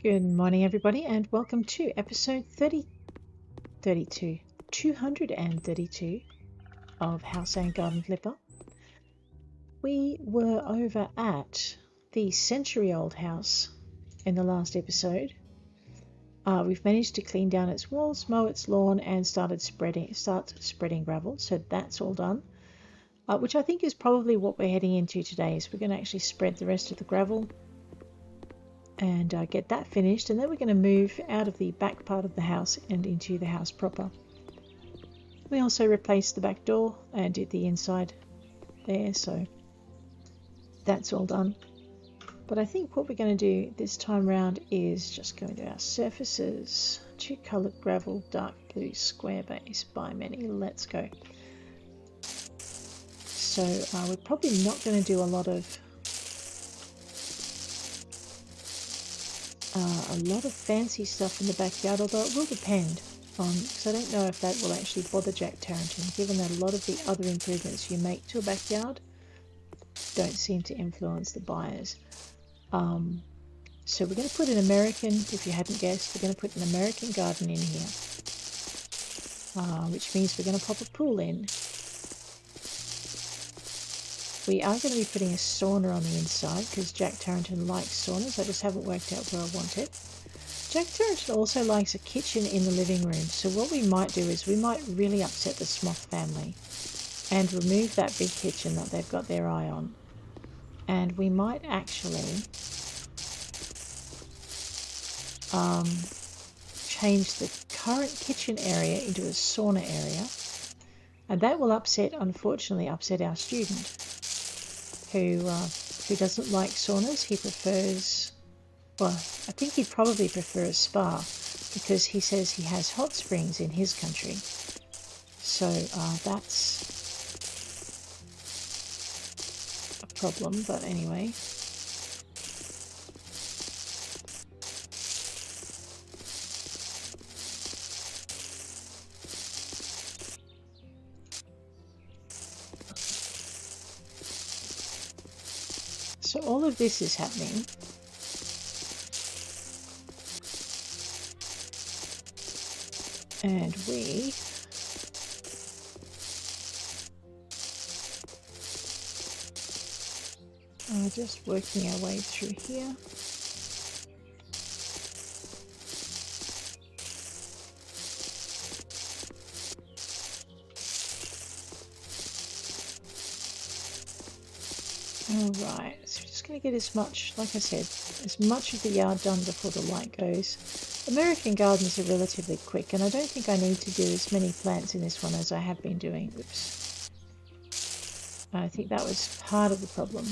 Good morning, everybody, and welcome to episode 232 of House and Garden Flipper. We were over at the century-old house in the last episode. We've managed to clean down its walls, mow its lawn, and start spreading gravel, so that's all done. Which I think is probably what we're heading into today, is we're going to actually spread the rest of the gravel and get that finished, and then we're going to move out of the back part of the house and into the house proper. We also replaced the back door and did the inside there, so that's all done. But I think what we're going to do this time round is just go into our surfaces, 2-colored gravel, dark blue, square base, by many. Let's go. So we're probably not going to do a lot of fancy stuff in the backyard, although it will depend on, because I don't know if that will actually bother Jack Tarrington, given that a lot of the other improvements you make to a backyard don't seem to influence the buyers. So we're going to put an American, if you hadn't guessed, we're going to put an American garden in here, which means we're going to pop a pool in. We are going to be putting a sauna on the inside because Jack Tarrington likes saunas. I just haven't worked out where I want it. Jack Tarrington also likes a kitchen in the living room. So what we might do is we might really upset the Smoth family and remove that big kitchen that they've got their eye on. And we might actually change the current kitchen area into a sauna area. And that will unfortunately upset our student, who doesn't like saunas. He prefers, well, I think he'd probably prefer a spa, because he says he has hot springs in his country. So that's a problem, but anyway. So all of this is happening. And we are just working our way through here. Alright, so we're just going to get as much, like I said, as much of the yard done before the light goes. American gardens are relatively quick, and I don't think I need to do as many plants in this one as I have been doing. Oops. I think that was part of the problem.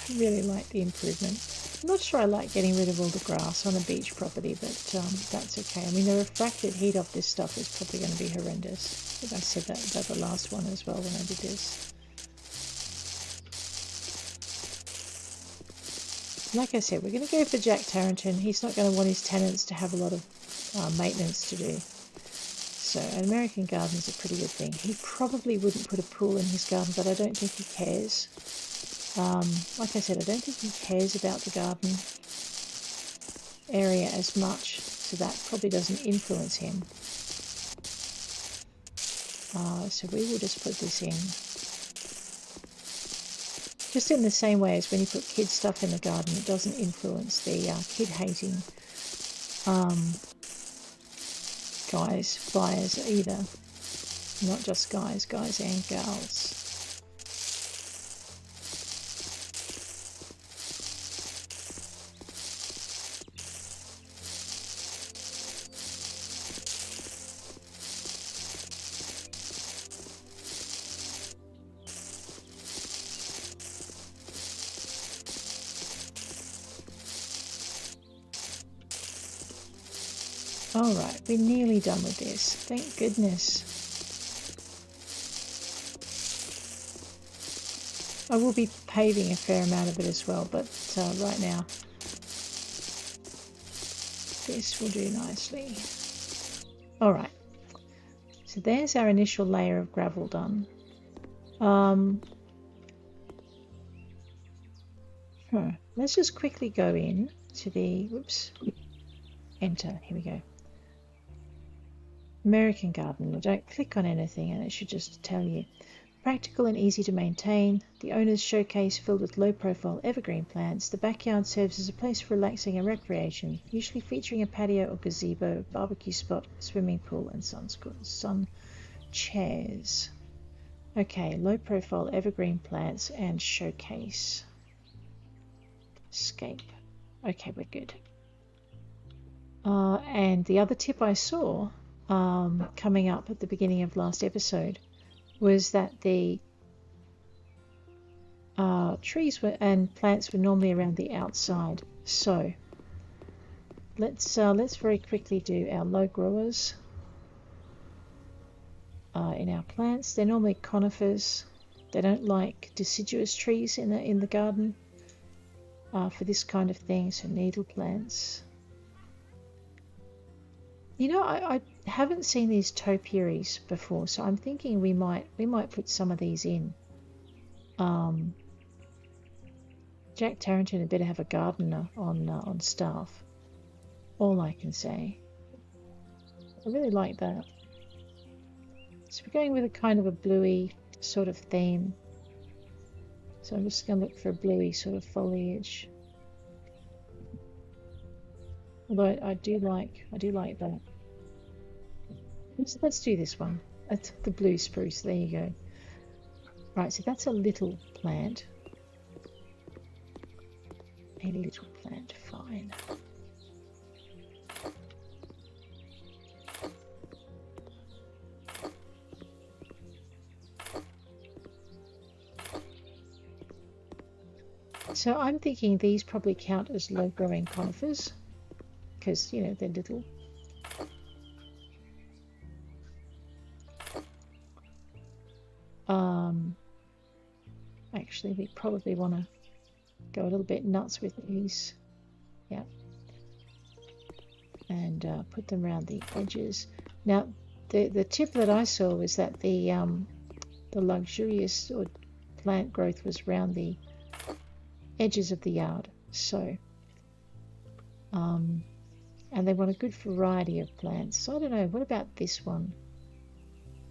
I really like the improvement. I'm not sure I like getting rid of all the grass on a beach property, but that's okay. I mean, the refracted heat of this stuff is probably going to be horrendous. I think I said that about the last one as well when I did this. Like I said, we're going to go for Jack Tarrington. He's not going to want his tenants to have a lot of maintenance to do. So an American garden is a pretty good thing. He probably wouldn't put a pool in his garden, but I don't think he cares. Like I said, I don't think he cares about the garden area as much, so that probably doesn't influence him. So we will just put this in. Just in the same way as when you put kid stuff in the garden, it doesn't influence the kid-hating buyers either. Not just guys and gals. Alright, we're nearly done with this. Thank goodness. I will be paving a fair amount of it as well, but right now this will do nicely. Alright, so there's our initial layer of gravel done. Let's just quickly go in to the, whoops, enter, here we go. American Garden. Don't click on anything and it should just tell you. Practical and easy to maintain. The owner's showcase filled with low-profile evergreen plants. The backyard serves as a place for relaxing and recreation, usually featuring a patio or gazebo, barbecue spot, swimming pool, and sun chairs. Okay, low-profile evergreen plants and showcase. Escape. Okay, we're good. And the other tip I saw coming up at the beginning of last episode was that the trees and plants were normally around the outside. So let's very quickly do our low growers in our plants. They're normally conifers. They don't like deciduous trees in the garden for this kind of thing. So needle plants. You know, I haven't seen these topiaries before, so I'm thinking we might put some of these in. Jack Tarrington had better have a gardener on staff. All I can say. I really like that. So we're going with a kind of a bluey sort of theme. So I'm just going to look for a bluey sort of foliage. Although I do like that. Let's do this one. That's the blue spruce. There you go. Right, so that's a little plant. A little plant, fine. So I'm thinking these probably count as low-growing conifers because, you know, they're little. Actually, we probably want to go a little bit nuts with these. Yeah. And put them around the edges. Now, the tip that I saw was that the luxurious or plant growth was around the edges of the yard. So, and they want a good variety of plants. So I don't know. What about this one?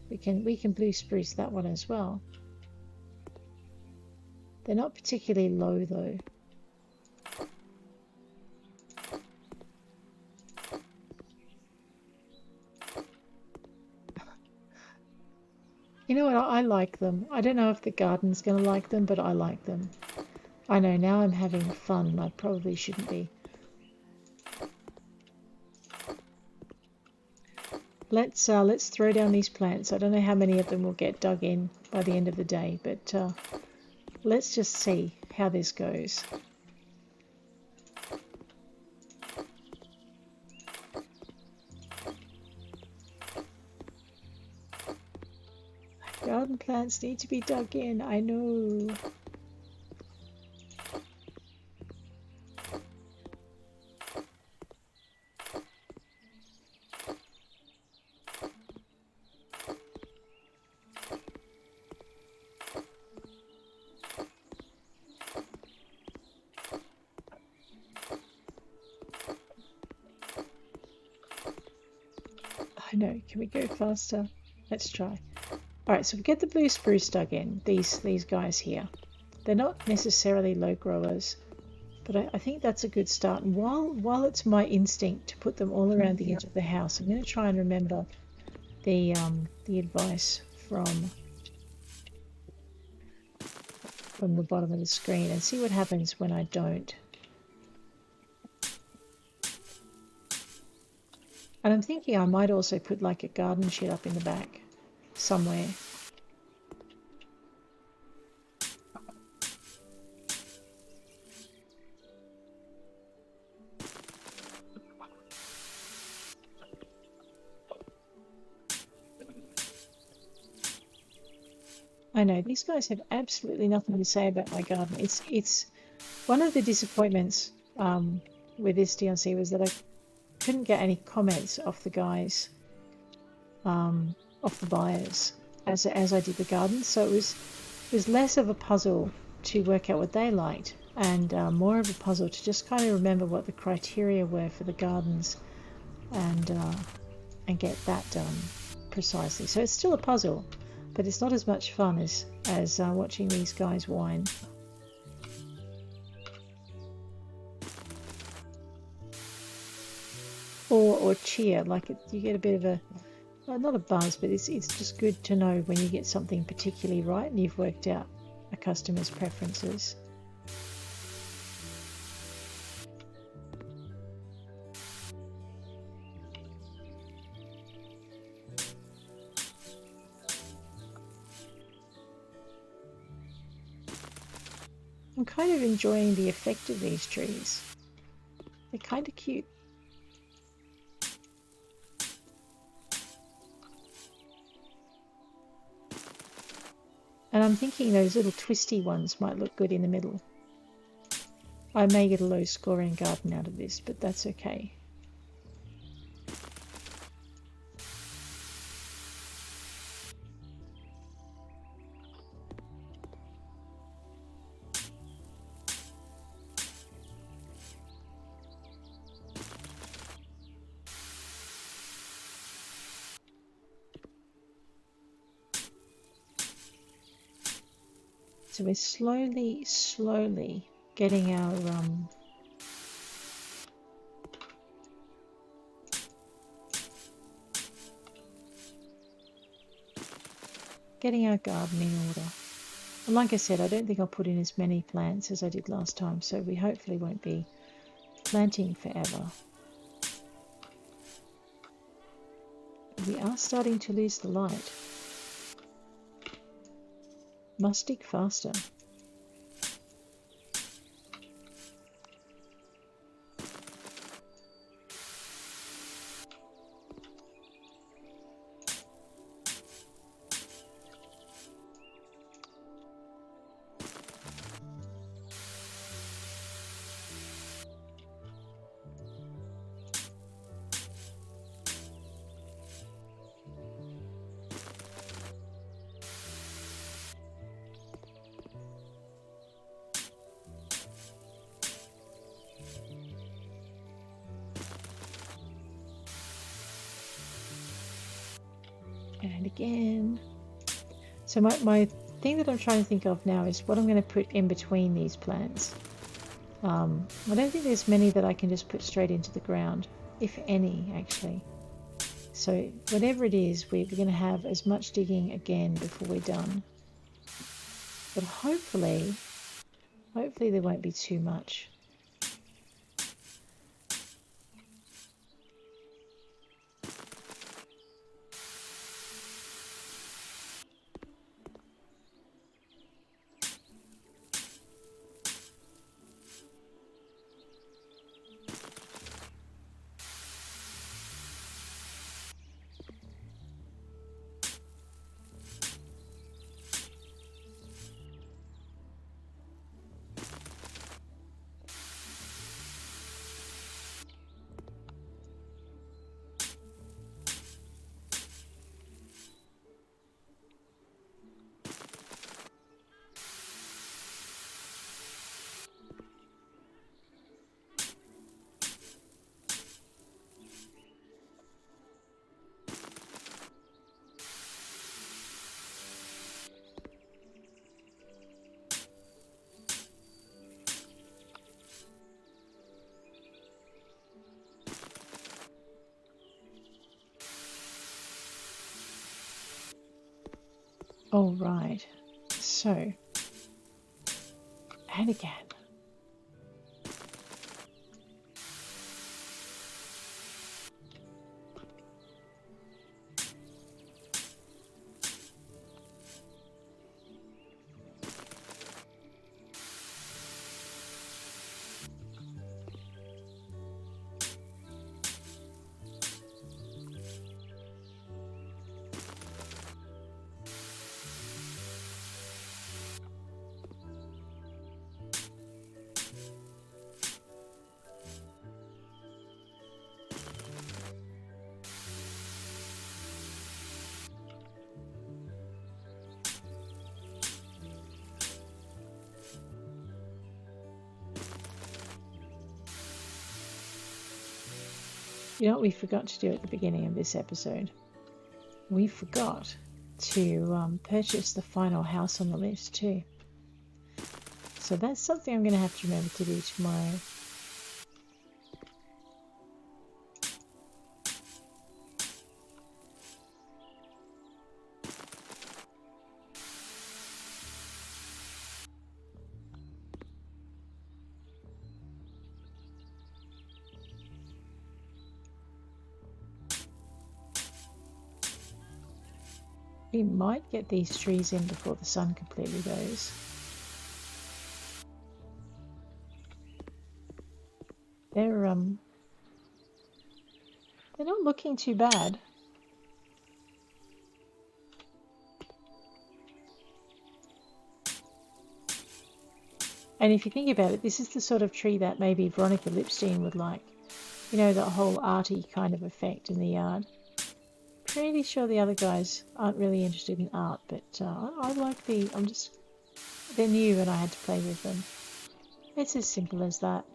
We can blue spruce that one as well. They're not particularly low though. You know what? I like them. I don't know if the garden's going to like them, but I like them. I know, now I'm having fun. I probably shouldn't be. Let's throw down these plants. I don't know how many of them will get dug in by the end of the day, but let's just see how this goes. Garden plants need to be dug in, I know. I know, can we go faster? Let's try. Alright, so we get the blue spruce dug in, these guys here. They're not necessarily low growers, but I think that's a good start. And while it's my instinct to put them all around the edge of the house, I'm going to try and remember the advice from the bottom of the screen and see what happens when I don't. And I'm thinking I might also put like a garden shed up in the back somewhere. I know these guys have absolutely nothing to say about my garden. It's one of the disappointments with this DLC was that I couldn't get any comments off the guys, off the buyers, as I did the garden. So it was less of a puzzle to work out what they liked, and more of a puzzle to just kind of remember what the criteria were for the gardens, and get that done precisely. So it's still a puzzle, but it's not as much fun as watching these guys whine. Or cheer, like you get a bit of a, well, not a buzz, but it's just good to know when you get something particularly right and you've worked out a customer's preferences. I'm kind of enjoying the effect of these trees. They're kind of cute. And I'm thinking those little twisty ones might look good in the middle. I may get a low scoring garden out of this, but that's okay. So we're slowly getting our garden in order. And like I said, I don't think I'll put in as many plants as I did last time, so we hopefully won't be planting forever. We are starting to lose the light. Must dig faster. And again. So my thing that I'm trying to think of now is what I'm going to put in between these plants. I don't think there's many that I can just put straight into the ground, if any, actually. So whatever it is, we're going to have as much digging again before we're done. But hopefully there won't be too much. All right, so, and again. You know what we forgot to do at the beginning of this episode? We forgot to purchase the final house on the list too. So that's something I'm going to have to remember to do tomorrow. We might get these trees in before the sun completely goes. They're not looking too bad. And if you think about it, this is the sort of tree that maybe Veronica Lipstein would like. You know, that whole arty kind of effect in the yard. Pretty sure the other guys aren't really interested in art, but I like they're new and I had to play with them. It's as simple as that.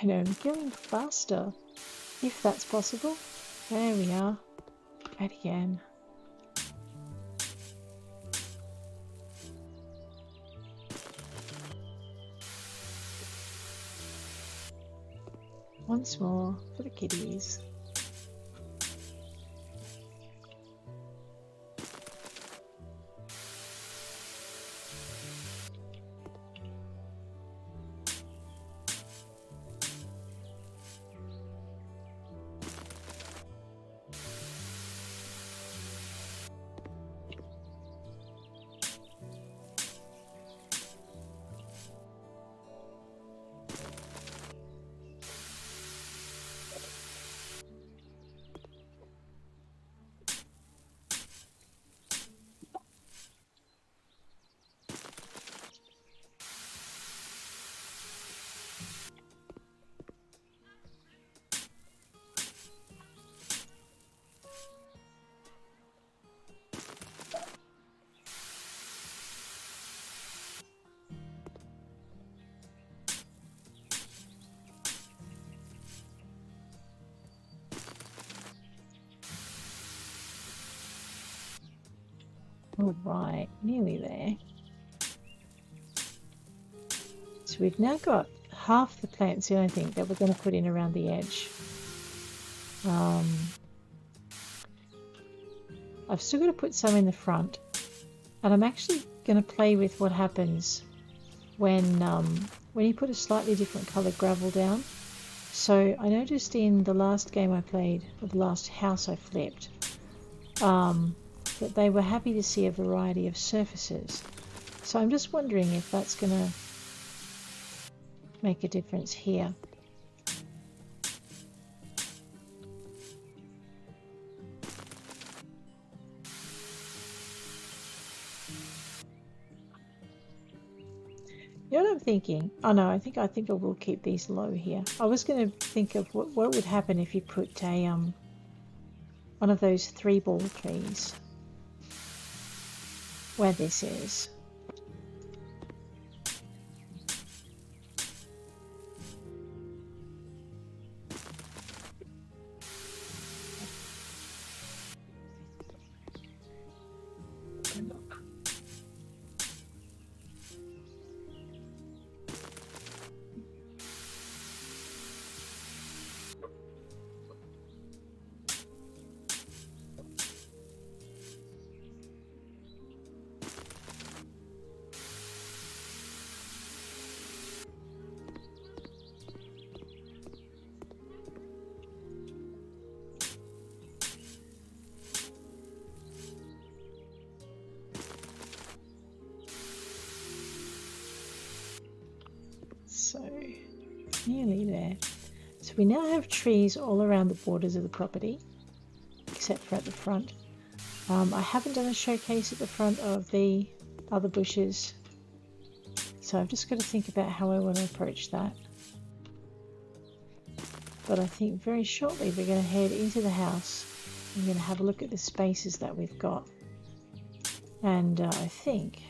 I know, I'm going faster, if that's possible. There we are. Right again. Once more for the kiddies. All right, nearly there. So we've now got half the plants in, I think, that we're going to put in around the edge. I've still got to put some in the front, and I'm actually going to play with what happens when you put a slightly different coloured gravel down. So I noticed in the last game I played, or the last house I flipped, that they were happy to see a variety of surfaces. So I'm just wondering if that's going to make a difference here. You know what I'm thinking? Oh no, I think I will keep these low here. I was going to think of what would happen if you put a one of those 3-ball trees where this is. So, nearly there. So we now have trees all around the borders of the property, except for at the front. I haven't done a showcase at the front of the other bushes, so I've just got to think about how I want to approach that. But I think very shortly we're going to head into the house. I'm going to have a look at the spaces that we've got. And I think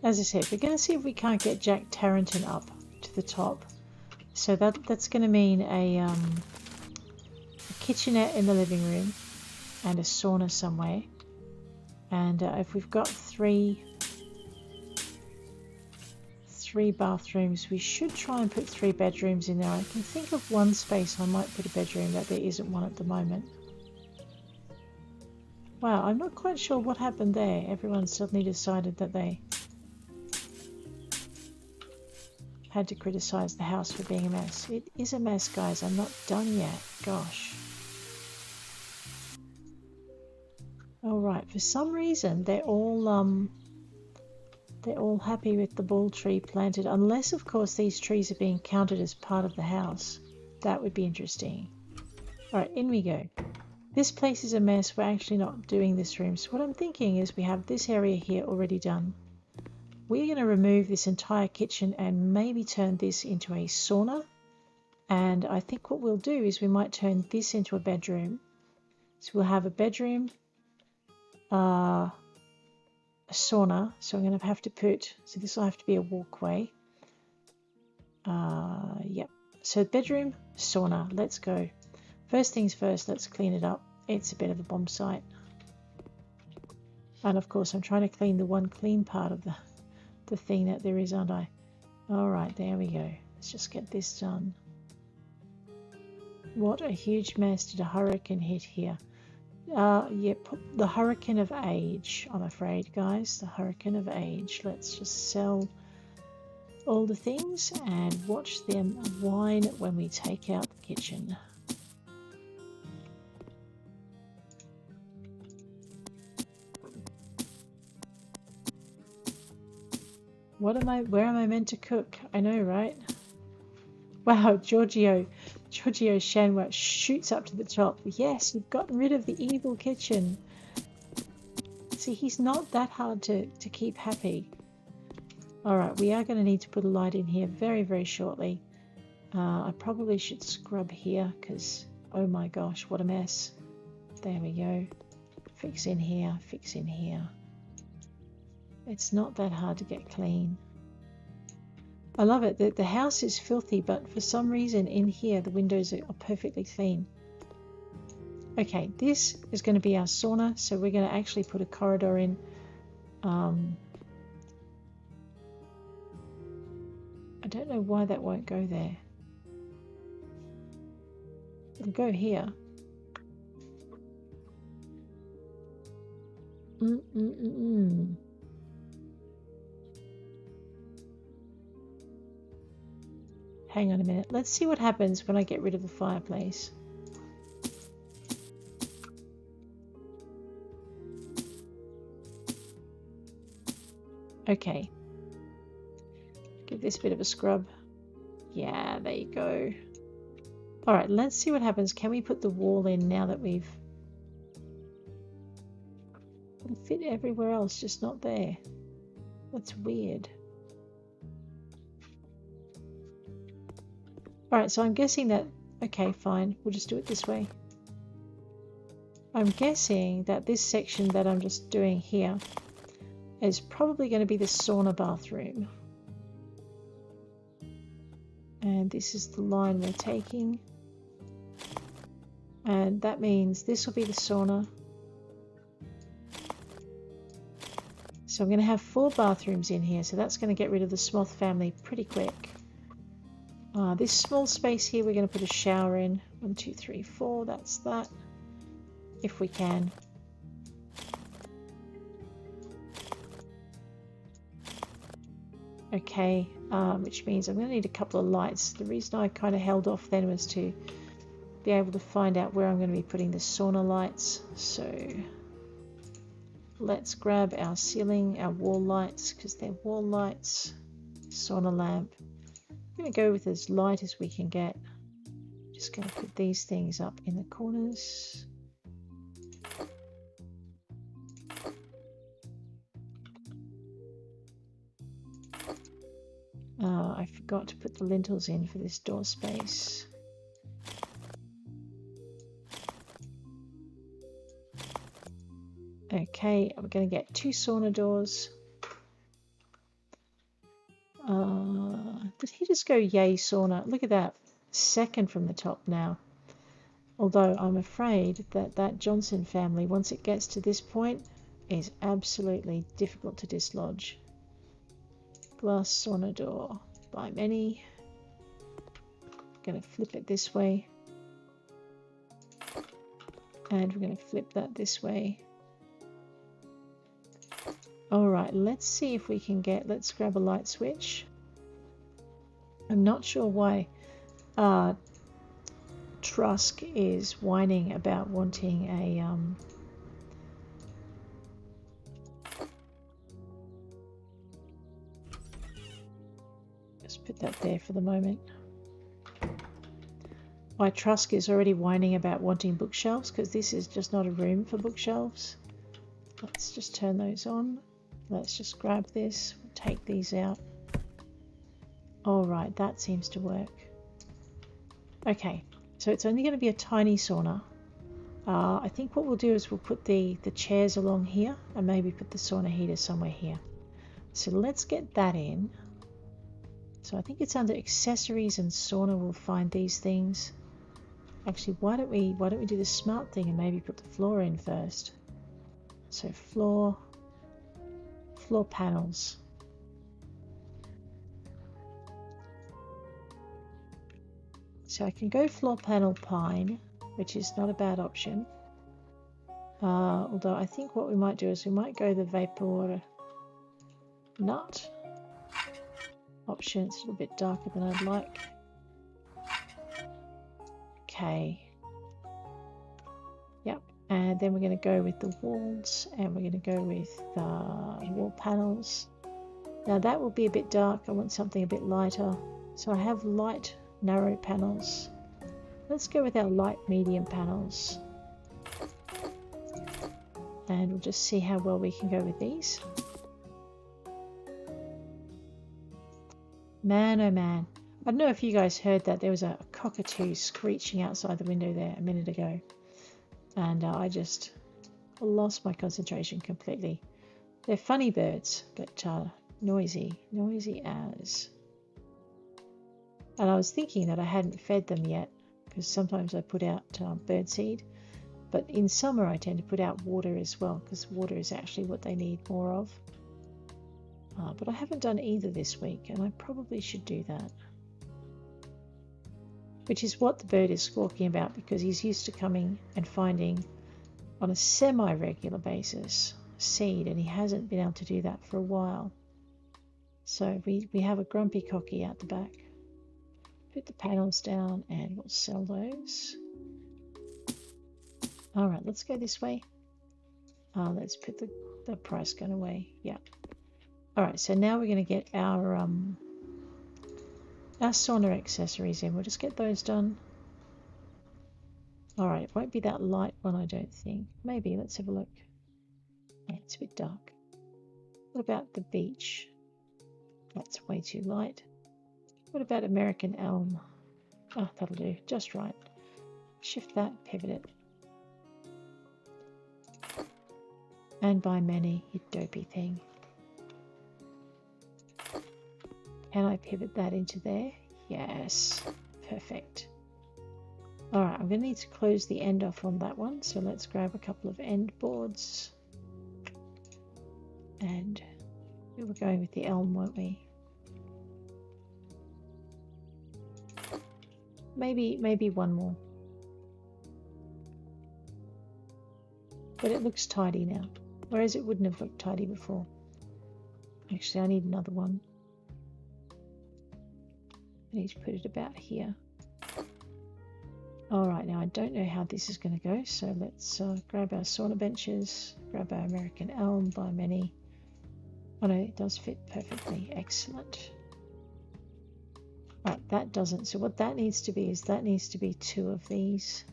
as I said, we're going to see if we can't get Jack Tarrington up to the top. So that's going to mean a kitchenette in the living room and a sauna somewhere. And if we've got three bathrooms, we should try and put 3 bedrooms in there. I can think of one space I might put a bedroom, that there isn't one at the moment. Wow, I'm not quite sure what happened there. Everyone suddenly decided that they had to criticize the house for being a mess. It is a mess, guys. I'm not done yet. Gosh. Alright, for some reason they're all happy with the ball tree planted, unless of course these trees are being counted as part of the house. That would be interesting. Alright, in we go. This place is a mess. We're actually not doing this room. So what I'm thinking is we have this area here already done. We're going to remove this entire kitchen and maybe turn this into a sauna. And I think what we'll do is we might turn this into a bedroom. So we'll have a bedroom, a sauna. So I'm going to have to put, so this will have to be a walkway. Yep. So bedroom, sauna. Let's go. First things first, let's clean it up. It's a bit of a bomb site. And of course I'm trying to clean the one clean part of the thing that there is, aren't I? Alright, there we go. Let's just get this done. What a huge mess. Did a hurricane hit here? Yep, the hurricane of age, I'm afraid, guys. The hurricane of age. Let's just sell all the things and watch them whine when we take out the kitchen. Where am I meant to cook? I know, right? Wow, Giorgio Shanwa shoots up to the top. Yes, you've gotten rid of the evil kitchen. See, he's not that hard to keep happy. Alright, we are going to need to put a light in here very, very shortly. I probably should scrub here because, oh my gosh, what a mess. There we go. Fix in here, fix in here. It's not that hard to get clean. I love it that the house is filthy, but for some reason in here the windows are perfectly clean. Okay, this is going to be our sauna, so we're going to actually put a corridor in. I don't know why that won't go there. It'll go here. Hang on a minute. Let's see what happens when I get rid of the fireplace. Okay. Give this a bit of a scrub. Yeah, there you go. Alright, let's see what happens. Can we put the wall in now that we've... It'll fit everywhere else, just not there. That's weird. Alright, so I'm guessing that... Okay, fine. We'll just do it this way. I'm guessing that this section that I'm just doing here is probably going to be the sauna bathroom. And this is the line we're taking. And that means this will be the sauna. So I'm going to have 4 bathrooms in here. So that's going to get rid of the Smoth family pretty quick. This small space here, we're going to put a shower in. 1, 2, 3, 4. That's that. If we can. Okay, which means I'm going to need a couple of lights. The reason I kind of held off then was to be able to find out where I'm going to be putting the sauna lights. So let's grab our ceiling, our wall lights, because they're wall lights. Sauna lamp. I'm going to go with as light as we can get. Just going to put these things up in the corners. I forgot to put the lintels in for this door space. Okay, we're going to get 2 sauna doors. Did he just go yay sauna? Look at that. Second from the top now. Although I'm afraid that that Johnson family, once it gets to this point, is absolutely difficult to dislodge. Glass sauna door by many. Going to flip it this way. And we're going to flip that this way. Alright, let's see if we can get... Let's grab a light switch. I'm not sure why Trusk is whining about wanting a... Just put that there for the moment. Why Trusk is already whining about wanting bookshelves, because this is just not a room for bookshelves. Let's just turn those on. Let's just grab this, take these out. Alright, that seems to work. Okay, so it's only going to be a tiny sauna. I think what we'll do is we'll put the chairs along here and maybe put the sauna heater somewhere here. So let's get that in. So I think it's under accessories and sauna we'll find these things. Actually, why don't we do the smart thing and maybe put the floor in first? So floor panels. So I can go floor panel pine, which is not a bad option. Although I think what we might do is we might go the vapor nut option. It's a little bit darker than I'd like. Okay. Yep. And then we're going to go with the walls, and we're going to go with wall panels. Now that will be a bit dark. I want something a bit lighter. So I have light, narrow panels. Let's go with our light medium panels. And we'll just see how well we can go with these. Man, oh man. I don't know if you guys heard that. There was a cockatoo screeching outside the window there a minute ago. And I just lost my concentration completely. They're funny birds, but noisy as. And I was thinking that I hadn't fed them yet, because sometimes I put out birdseed. But in summer I tend to put out water as well, because water is actually what they need more of. But I haven't done either this week, and I probably should do that. Which is what the bird is squawking about, because he's used to coming and finding on a semi-regular basis seed, and he hasn't been able to do that for a while. So we have a grumpy cocky out the back. Put the panels down and we'll sell those. Alright, let's go this way. Let's put the price gun away. Yeah. Alright, so now we're going to get our sauna accessories in. We'll just get those done. Alright, it won't be that light one, I don't think. Maybe, let's have a look. Yeah, it's a bit dark. What about the beach? That's way too light. What about American elm? Oh, that'll do. Just right. Shift that, pivot it. And by many, you dopey thing. Can I pivot that into there? Yes. Perfect. Alright, I'm going to need to close the end off on that one. So let's grab a couple of end boards. And we were going with the elm, weren't we? Maybe one more. But it looks tidy now. Whereas it wouldn't have looked tidy before. Actually, I need another one. I need to put it about here. Alright, now I don't know how this is going to go, so let's grab our sauna benches, grab our American elm by many. Oh no, it does fit perfectly. Excellent. Right, that doesn't. So what that needs to be is that needs to be 2 of these.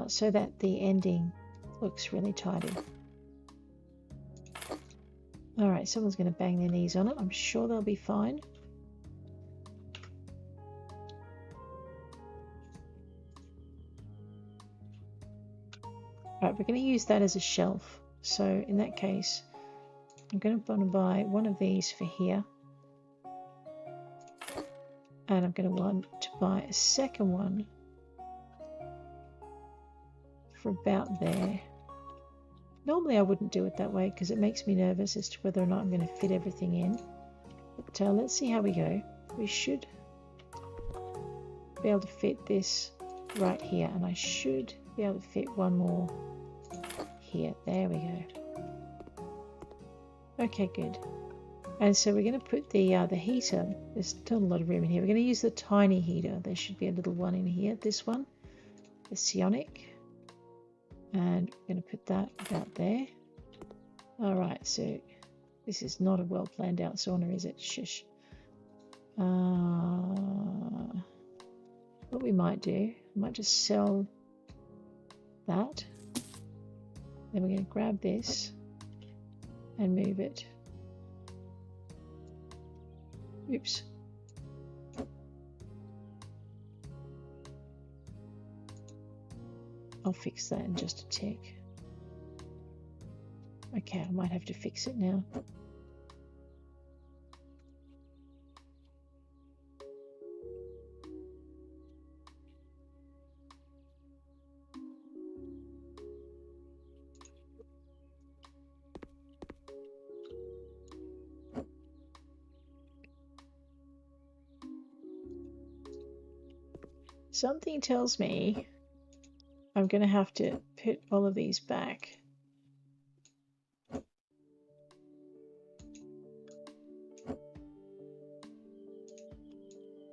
So that the ending looks really tidy. Alright, someone's going to bang their knees on it. I'm sure they'll be fine. Alright, we're going to use that as a shelf. So in that case, I'm going to want to buy one of these for here. And I'm going to want to buy a second one for about there. Normally I wouldn't do it that way because it makes me nervous as to whether or not I'm going to fit everything in. But let's see how we go. We should be able to fit this right here, and I should be able to fit one more here. There we go. Okay, good. And so we're going to put the heater. There's still a lot of room in here. We're going to use the tiny heater. There should be a little one in here. This one, the Psionic. And we're going to put that about there. Alright, so this is not a well planned out sauna, is it? Shush. What we might do, I might just sell that. Then we're going to grab this and move it. Oops. I'll fix that in just a tick. Okay, I might have to fix it now. Something tells me I'm going to have to put all of these back.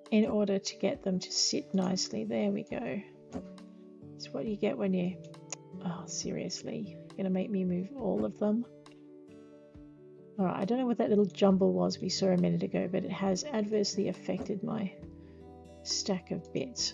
In order to get them to sit nicely. There we go. It's what you get when you... Oh, seriously. You're going to make me move all of them? Alright, I don't know what that little jumble was we saw a minute ago, but it has adversely affected my stack of bits.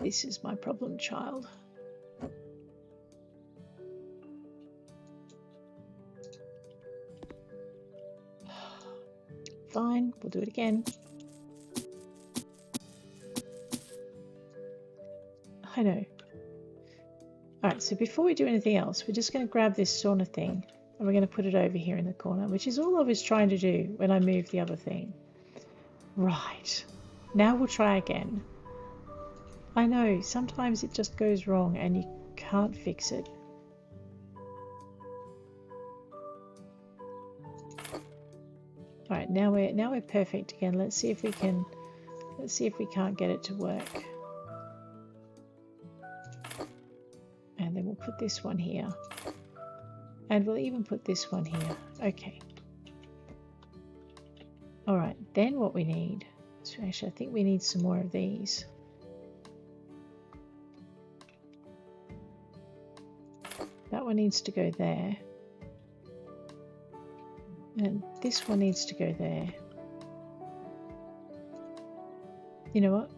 This is my problem child. Fine, we'll do it again. I know. Alright, so before we do anything else, we're just going to grab this sauna thing and we're going to put it over here in the corner, which is all I was trying to do when I moved the other thing. Right. Now we'll try again. I know, sometimes it just goes wrong and you can't fix it. Alright, now we're perfect again. Let's see if we can't get it to work. And then we'll put this one here. And we'll even put this one here. Okay. Alright, then what we need, so actually I think we need some more of these. That one needs to go there. And this one needs to go there. You know what?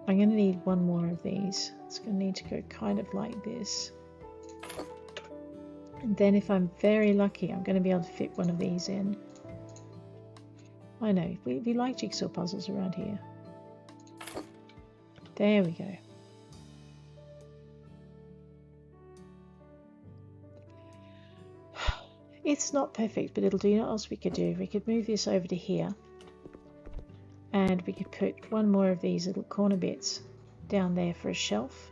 I'm going to need one more of these. It's going to need to go kind of like this. And then if I'm very lucky, I'm going to be able to fit one of these in. I know, we like jigsaw puzzles around here. There we go. It's not perfect, but it'll do. You know what else we could do? We could move this over to here. And we could put one more of these little corner bits down there for a shelf.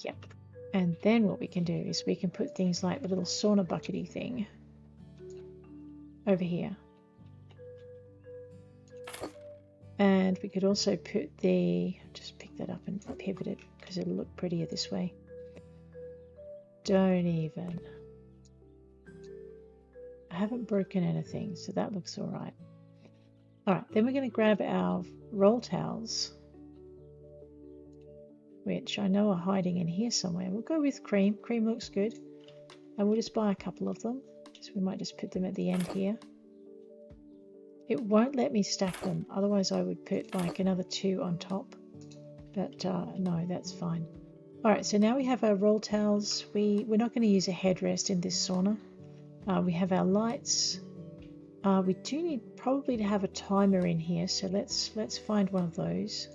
Yep. And then what we can do is we can put things like the little sauna buckety thing over here. And we could also put the, just pick that up and pivot it because it'll look prettier this way. Don't even. I haven't broken anything, so that looks all right. All right, then we're going to grab our roll towels, which I know are hiding in here somewhere. We'll go with cream. Cream looks good. And we'll just buy a couple of them. So we might just put them at the end here. It won't let me stack them, otherwise I would put like another 2 on top. But no, that's fine. Alright, so now we have our roll towels. We're not going to use a headrest in this sauna. We have our lights. We do need probably to have a timer in here, so let's find one of those.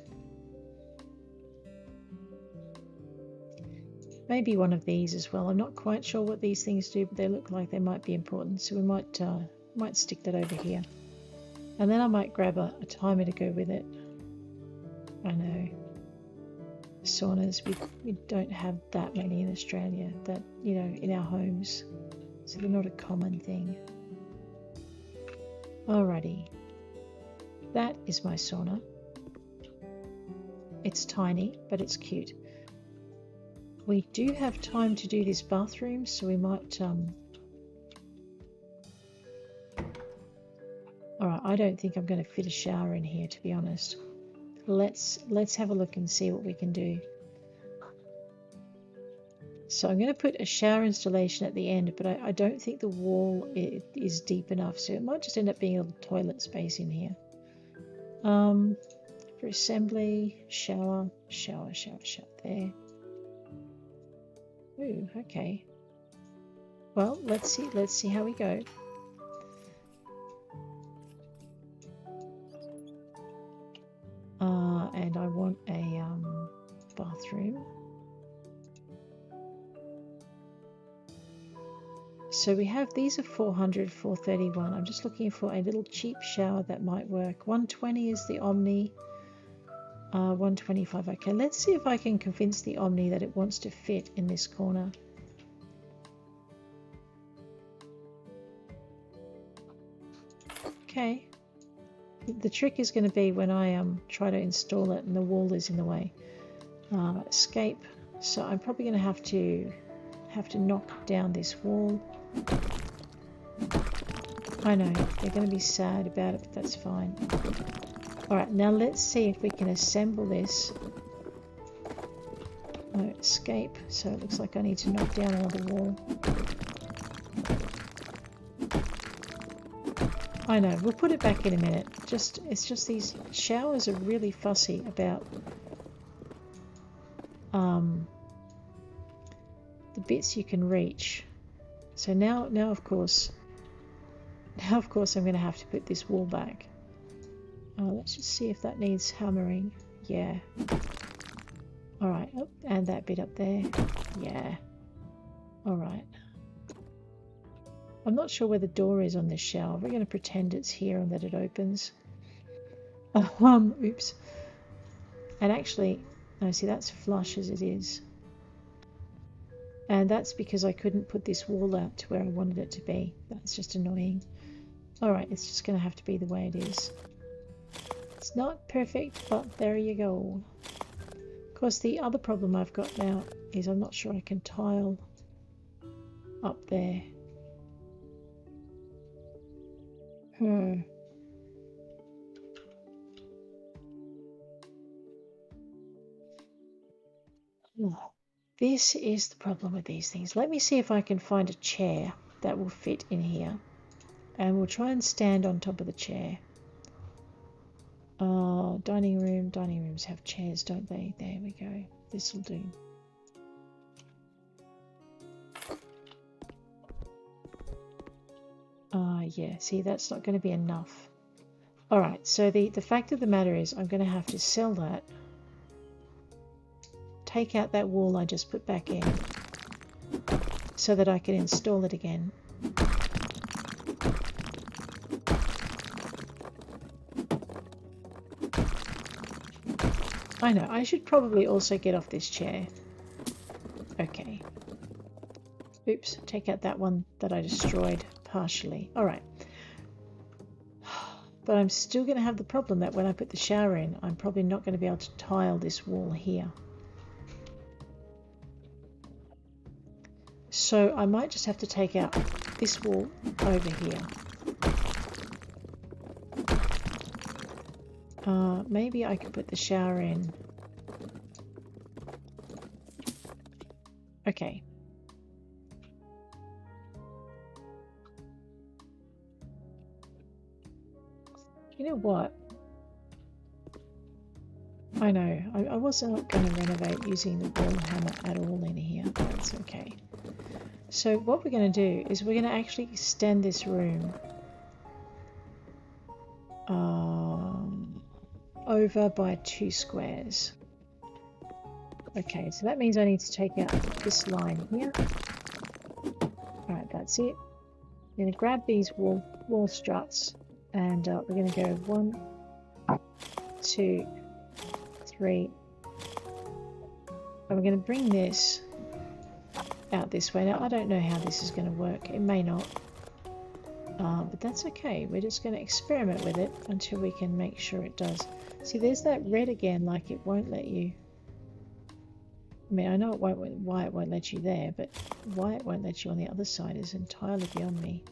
Maybe one of these as well. I'm not quite sure what these things do, but they look like they might be important, so we might stick that over here. And then I might grab a timer to go with it. I know. Saunas, we don't have that many in Australia that, you know, in our homes. So they're not a common thing. Alrighty. That is my sauna. It's tiny, but it's cute. We do have time to do this bathroom, so we might... Alright, I don't think I'm going to fit a shower in here, to be honest. Let's have a look and see what we can do. So I'm going to put a shower installation at the end, but I don't think the wall is deep enough, so it might just end up being a little toilet space in here. For assembly, shower, there. Ooh, okay. Well, let's see how we go. And I want a bathroom. So we have, these are 400, 431. I'm just looking for a little cheap shower that might work. 120 is the Omni. 125. Okay, let's see if I can convince the Omni that it wants to fit in this corner. Okay. The trick is going to be when I try to install it and the wall is in the way. Escape. So I'm probably going to have to knock down this wall. I know they're going to be sad about it, but that's fine. Alright, now let's see if we can assemble this. No, escape. So it looks like I need to knock down another wall. I know, we'll put it back in a minute. It's just these showers are really fussy about the bits you can reach. So now of course I'm going to have to put this wall back. Let's just see if that needs hammering. Yeah. Alright, oh, and that bit up there. Yeah. Alright. I'm not sure where the door is on this shower. We're going to pretend it's here and that it opens. Oops. And actually, no, see, that's flush as it is. And that's because I couldn't put this wall out to where I wanted it to be. That's just annoying. Alright, it's just going to have to be the way it is. It's not perfect, but there you go. Of course, the other problem I've got now is I'm not sure I can tile up there. This is the problem with these things. Let me see if I can find a chair that will fit in here. And we'll try and stand on top of the chair. Dining room. Dining rooms have chairs, don't they? There we go. This will do. Yeah, see, that's not going to be enough. Alright, so the fact of the matter is I'm going to have to sell that. Take out that wall I just put back in so that I can install it again. I know, I should probably also get off this chair. Okay. Oops, take out that one that I destroyed partially. Alright. But I'm still going to have the problem that when I put the shower in, I'm probably not going to be able to tile this wall here. So I might just have to take out this wall over here. Maybe I could put the shower in. Okay. You know what? I know. I wasn't going to renovate using the wall hammer at all in here. That's okay. So what we're going to do is we're going to actually extend this room over by 2 squares. Okay, so that means I need to take out this line here. Alright, that's it. I'm going to grab these wall struts and we're going to go 1, 2, 3. And we're going to bring this out this way. Now, I don't know how this is going to work. It may not. But that's okay. We're just going to experiment with it until we can make sure it does. See, there's that red again, like it won't let you... I mean, I know it won't, why it won't let you there, but why it won't let you on the other side is entirely beyond me.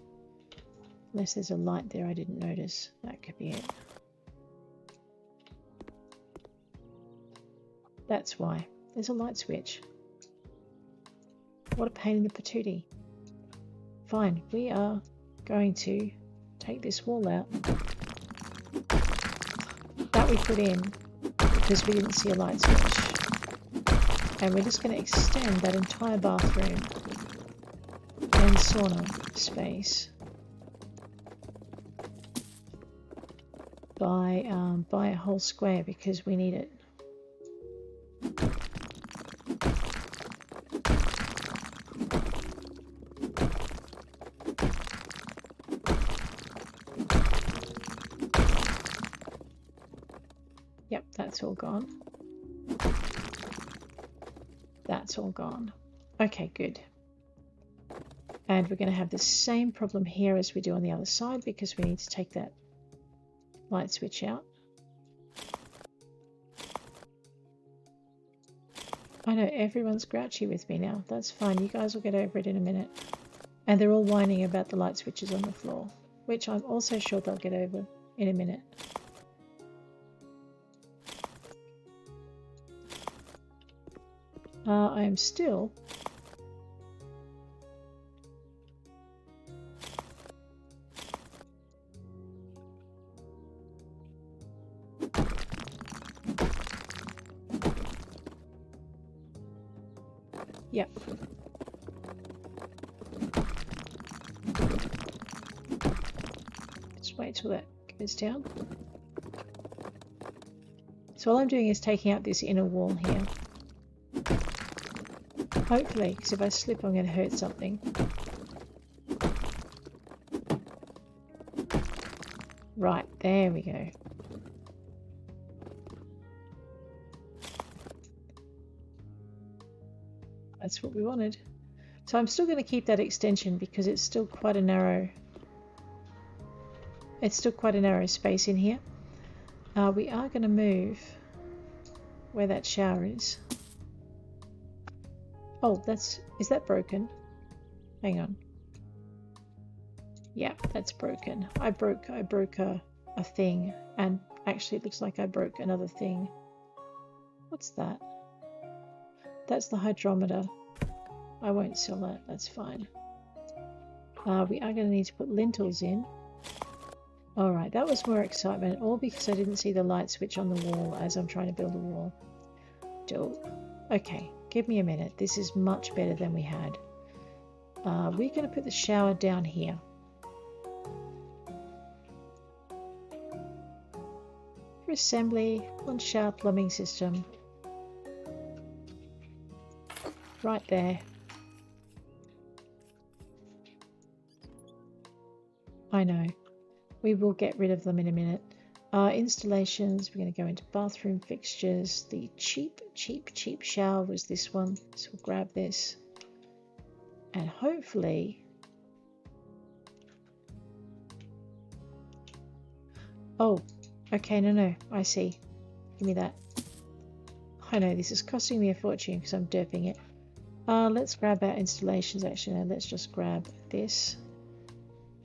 Unless there's a light there I didn't notice. That could be it. That's why. There's a light switch. What a pain in the patootie. Fine, we are going to take this wall out that we put in because we didn't see a light switch. And we're just going to extend that entire bathroom and sauna space by a whole square because we need it. Yep, that's all gone. That's all gone. Okay, good. And we're going to have the same problem here as we do on the other side because we need to take that light switch out. I know everyone's grouchy with me now. That's fine. You guys will get over it in a minute. And they're all whining about the light switches on the floor, which I'm also sure they'll get over in a minute. I am still yep. Just wait till that goes down. So all I'm doing is taking out this inner wall here. Hopefully, because if I slip I'm going to hurt something. Right, there we go. That's what we wanted. So I'm still going to keep that extension because it's still quite a narrow... It's still quite a narrow space in here. We are going to move where that shower is. Oh, is that broken? Hang on. Yeah, that's broken. I broke a thing, and actually it looks like I broke another thing. What's that? That's the hydrometer. I won't sell that, that's fine. We are going to need to put lintels in. Alright, that was more excitement, all because I didn't see the light switch on the wall as I'm trying to build a wall. Dope. Okay, give me a minute. This is much better than we had. We're going to put the shower down here. For assembly, one shower plumbing system. Right there. I know. We will get rid of them in a minute. Installations, we're going to go into bathroom fixtures. The cheap shower was this one, so we'll grab this. And hopefully... Oh, okay, no, I see. Give me that. I know, this is costing me a fortune because I'm derping it. Let's grab our installations, actually. No, let's just grab this.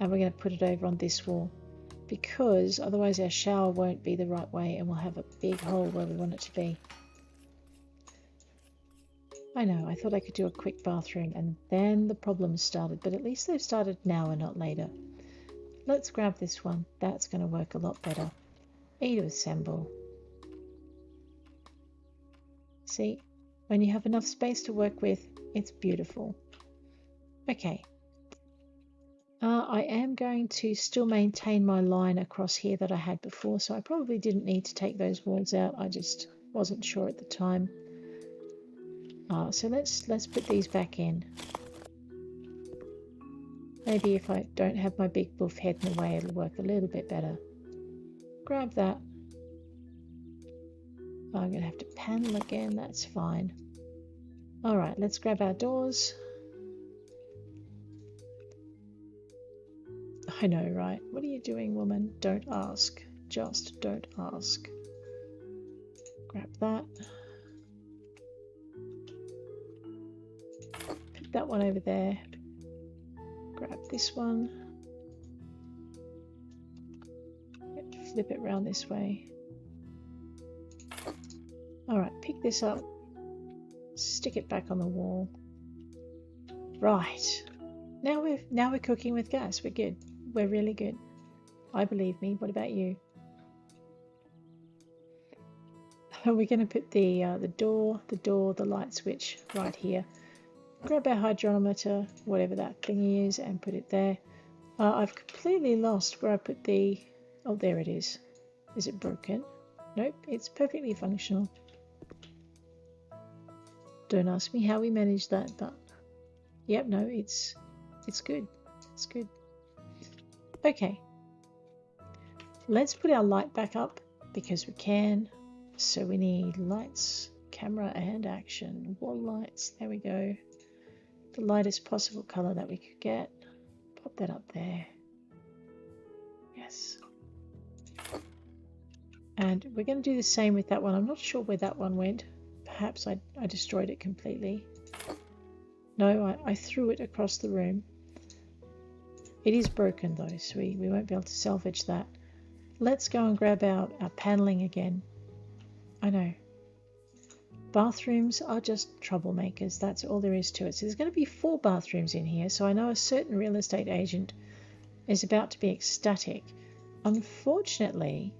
And we're going to put it over on this wall. Because otherwise our shower won't be the right way and we'll have a big hole where we want it to be. I know, I thought I could do a quick bathroom and then the problems started, but at least they've started now and not later. Let's grab this one. That's going to work a lot better. E to assemble. See, when you have enough space to work with, it's beautiful. Okay. I am going to still maintain my line across here that I had before, so I probably didn't need to take those walls out. I just wasn't sure at the time. So let's put these back in. Maybe if I don't have my big buff head in the way, it'll work a little bit better. Grab that. I'm going to have to panel again, that's fine. Alright, let's grab our doors. I know, right? What are you doing, woman? Don't ask. Just don't ask. Grab that. Put that one over there. Grab this one. Flip it around this way. Alright, pick this up. Stick it back on the wall. Right. Now we're cooking with gas. We're good. We're really good. I believe me. What about you? We're going to put the door, the light switch right here. Grab our hydrometer, whatever that thingy is, and put it there. I've completely lost where I put the... Oh, there it is. Is it broken? Nope, it's perfectly functional. Don't ask me how we managed that, but... Yep, no, it's good. It's good. Okay, let's put our light back up because we can. So we need lights, camera and action, wall lights, there we go. The lightest possible color that we could get. Pop that up there. Yes. And we're going to do the same with that one. I'm not sure where that one went. Perhaps I destroyed it completely. No, I threw it across the room. It is broken though, so we won't be able to salvage that. Let's go and grab our paneling again. I know. Bathrooms are just troublemakers. That's all there is to it. So there's going to be 4 bathrooms in here. So I know a certain real estate agent is about to be ecstatic. Unfortunately,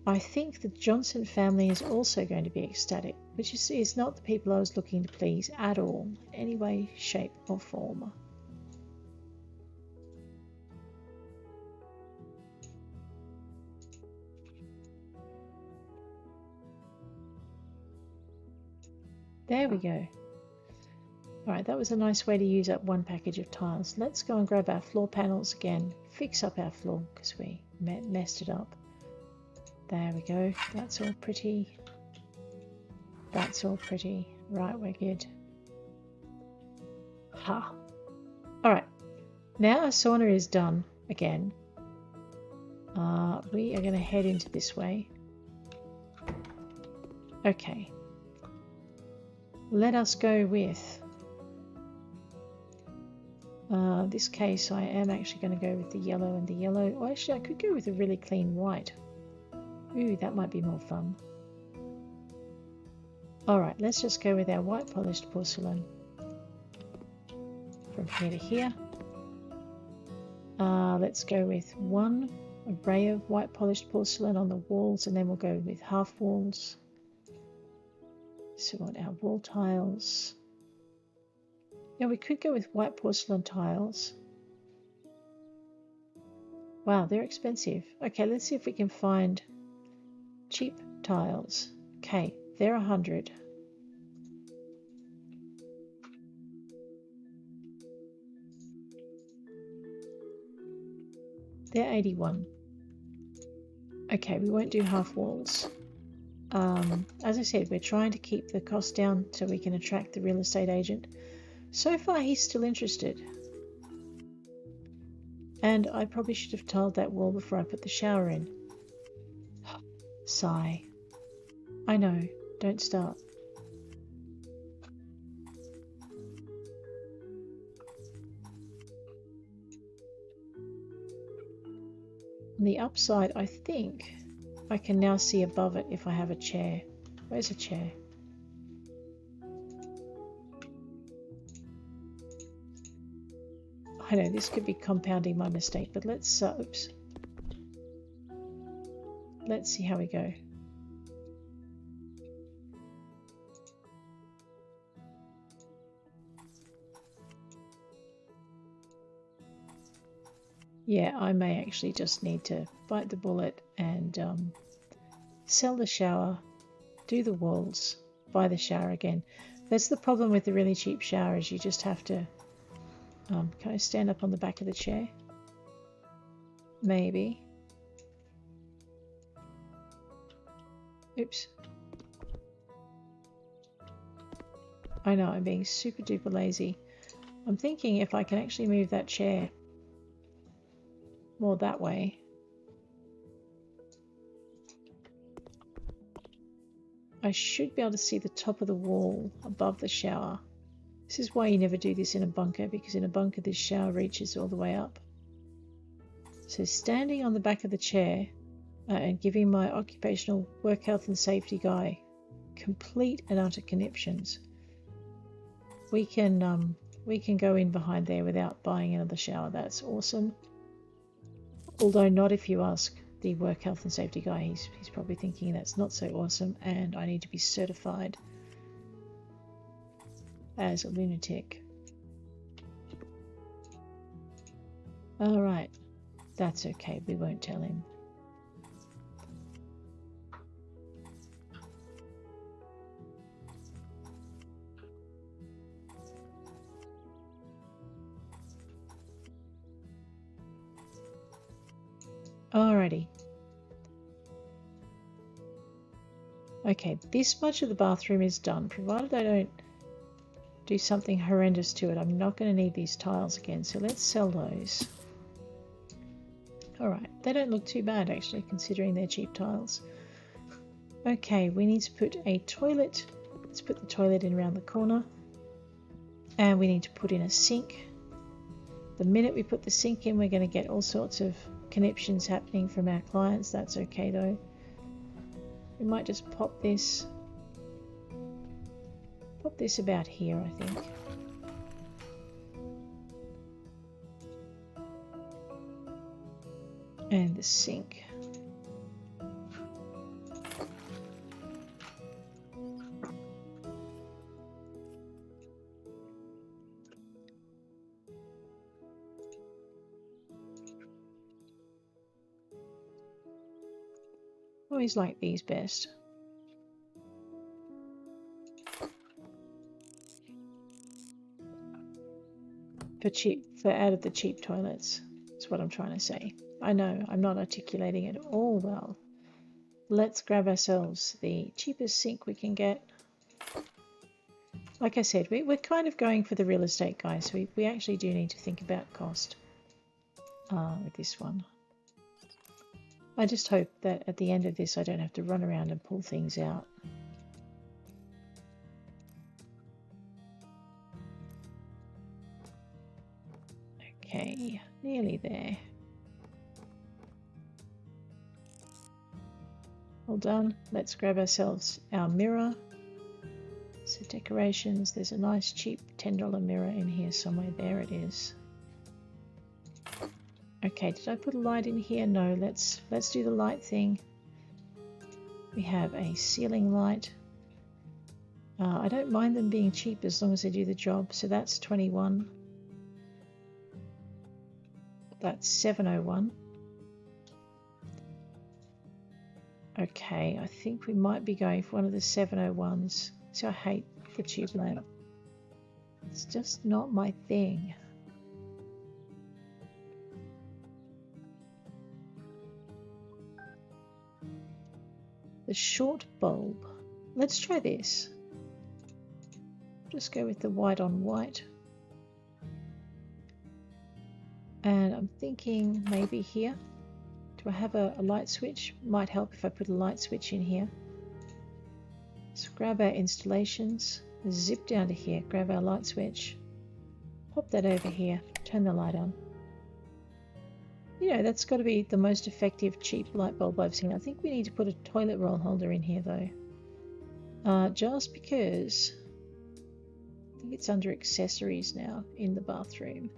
I think the Johnson family is also going to be ecstatic, which is not the people I was looking to please at all, in any way, shape or form. There we go. Alright, that was a nice way to use up one package of tiles. Let's go and grab our floor panels again, fix up our floor because we messed it up. There we go, that's all pretty. That's all pretty. Right, we're good. Ha! Alright, now our sauna is done again. We are going to head into this way. Okay. Let us go with... this case I am actually going to go with the yellow and the yellow. Or actually I could go with a really clean white. Ooh, that might be more fun. Alright, let's just go with our white polished porcelain. From here to here. Let's go with one array of white polished porcelain on the walls, and then we'll go with half walls. So on our wall tiles. Now we could go with white porcelain tiles. Wow, they're expensive. Okay, let's see if we can find cheap tiles. Okay, they're 100. They're 81. Okay, we won't do half walls. As I said, we're trying to keep the cost down so we can attract the real estate agent. So far, he's still interested. And I probably should have tiled that wall before I put the shower in. Sigh. I know, don't start. On the upside, I think I can now see above it if I have a chair. Where's a chair? I know this could be compounding my mistake, but let's oops. Let's see how we go. Yeah, I may actually just need to bite the bullet and sell the shower, do the walls, buy the shower again. That's the problem with the really cheap shower, is you just have to... can I stand up on the back of the chair? Maybe. Oops. I know, I'm being super duper lazy. I'm thinking if I can actually move that chair more that way. I should be able to see the top of the wall above the shower. This is why you never do this in a bunker, because in a bunker this shower reaches all the way up. So standing on the back of the chair and giving my occupational work health and safety guy complete and utter conniptions, we can go in behind there without buying another shower. That's awesome. Although not if you ask the work health and safety guy. He's probably thinking that's not so awesome and I need to be certified as a lunatic. Alright, that's okay, we won't tell him. Alrighty. Okay, this much of the bathroom is done, provided I don't do something horrendous to it. I'm not going to need these tiles again, so let's sell those. Alright, they don't look too bad actually, considering they're cheap tiles. Okay, we need to put a toilet. Let's put the toilet in around the corner. And we need to put in a sink. The minute we put the sink in, we're going to get all sorts of conniptions happening from our clients. That's okay though. We might just pop this about here, I think. And the sink. Always like these best. For out of the cheap toilets, is what I'm trying to say. I know, I'm not articulating it all well. Let's grab ourselves the cheapest sink we can get. Like I said, we're kind of going for the real estate guy, so we actually do need to think about cost with this one. I just hope that at the end of this I don't have to run around and pull things out. Okay, nearly there. All done. Let's grab ourselves our mirror. So decorations, there's a nice cheap $10 mirror in here somewhere. There it is. Okay, did I put a light in here? No, let's do the light thing. We have a ceiling light. I don't mind them being cheap as long as they do the job. So that's 21. That's 701. Okay, I think we might be going for one of the 701s. So I hate the tube lamp. It's just not my thing. the short bulb. Let's try this. Just go with the white on white. And I'm thinking maybe here. Do I have a light switch? Might help if I put a light switch in here. Let's grab our installations, zip down to here, grab our light switch, pop that over here, turn the light on. You know, that's got to be the most effective cheap light bulb I've seen. I think we need to put a toilet roll holder in here though. Just because I think it's under accessories now in the bathroom.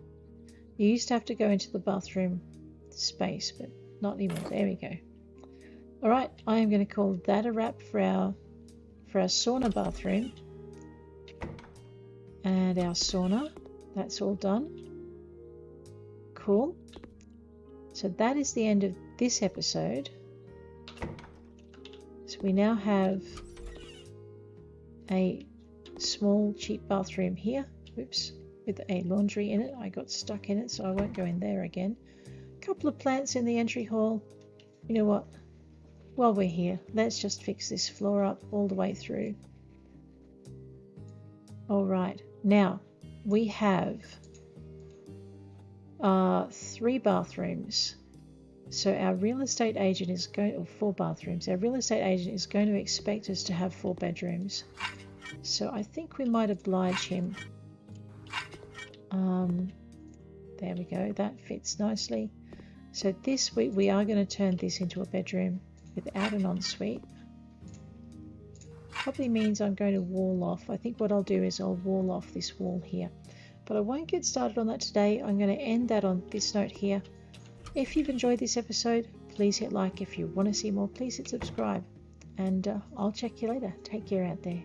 You used to have to go into the bathroom space, but not anymore. There we go. Alright, I am going to call that a wrap for our sauna bathroom. And our sauna, that's all done. Cool. So that is the end of this episode. So we now have a small cheap bathroom here. Oops. With a laundry in it. I got stuck in it, so I won't go in there again. A couple of plants in the entry hall. You know what? While we're here, let's just fix this floor up all the way through. Alright, now we have 3 bathrooms. So our real estate agent is going, or 4 bathrooms. Our real estate agent is going to expect us to have 4 bedrooms. So I think we might oblige him. There we go, that fits nicely. So this week we are going to turn this into a bedroom without an ensuite. Probably means I'm going to wall off. I think what I'll do is I'll wall off this wall here. But I won't get started on that today. I'm going to end that on this note here. If you've enjoyed this episode, please hit like. If you want to see more, please hit subscribe. And I'll check you later. Take care out there.